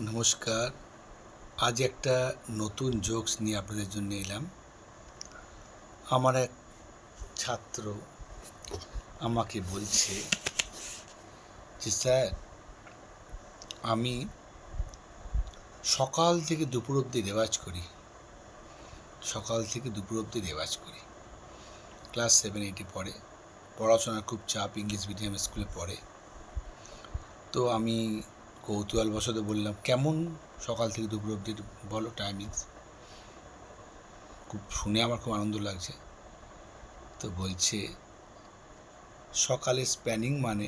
নমস্কার। আজ একটা নতুন জোকস নিয়ে আপনাদের জন্য এলাম। আমার এক ছাত্র আমাকে বলছে যে স্যার, আমি সকাল থেকে দুপুর অবধি রেওয়াজ করি। ক্লাস 7-8-এ পড়ে, পড়াশোনার খুব চাপ, ইংলিশ মিডিয়াম স্কুলে পড়ে। তো আমি কৌতূহলবশত বললাম, কেমন সকাল থেকে দুপুর অবধি বলো টাইমিংস। শুনে আমার খুব আনন্দ লাগছে। তো বলছে সকালে স্প্যানিং মানে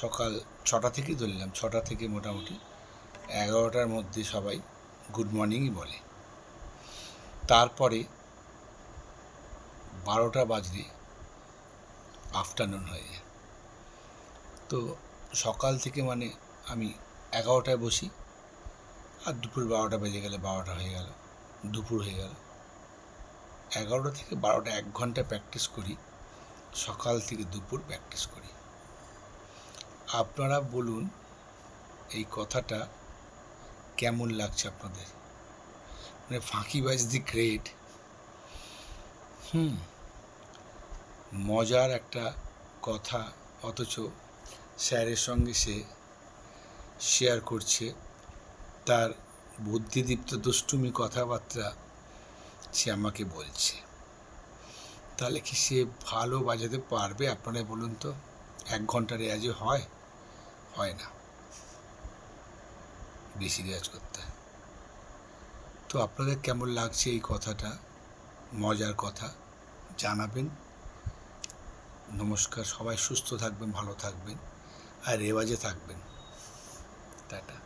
সকাল 6টা থেকেই ধরলাম, 6টা থেকে মোটামুটি 11টার মধ্যে সবাই গুড মর্নিংই বলে। তারপরে 12টা বাজলে আফটারনুন হয়ে যায়। তো সকাল থেকে মানে আমি 11টায় বসি, আর দুপুর 12টা বেজে গেলে 12টা হয়ে গেল, দুপুর হয়ে গেল। 11টা থেকে 12টা 1 ঘন্টা প্র্যাকটিস করি, সকাল থেকে দুপুর প্র্যাকটিস করি। আপনারা বলুন এই কথাটা কেমন লাগছে আপনাদের? মানে ফাঁকিবাজ দি গ্রেট। মজার একটা কথা, অথচ স্যারের সঙ্গে সে শেয়ার করছে তার বুদ্ধিদীপ্ত দুষ্টুমি কথাবার্তা, সে আমাকে বলছে। তাহলে কি সে ভালো বাজাতে পারবে? আপনারা বলুন তো। 1 ঘন্টা রেয়াজে হয় না, বেশি রেয়াজ করতে হয়। তো আপনাদের কেমন লাগছে এই কথাটা? মজার কথা জানাবেন। নমস্কার, সবাই সুস্থ থাকবেন, ভালো থাকবেন, আর রেওয়াজে থাকবেন। টাটা।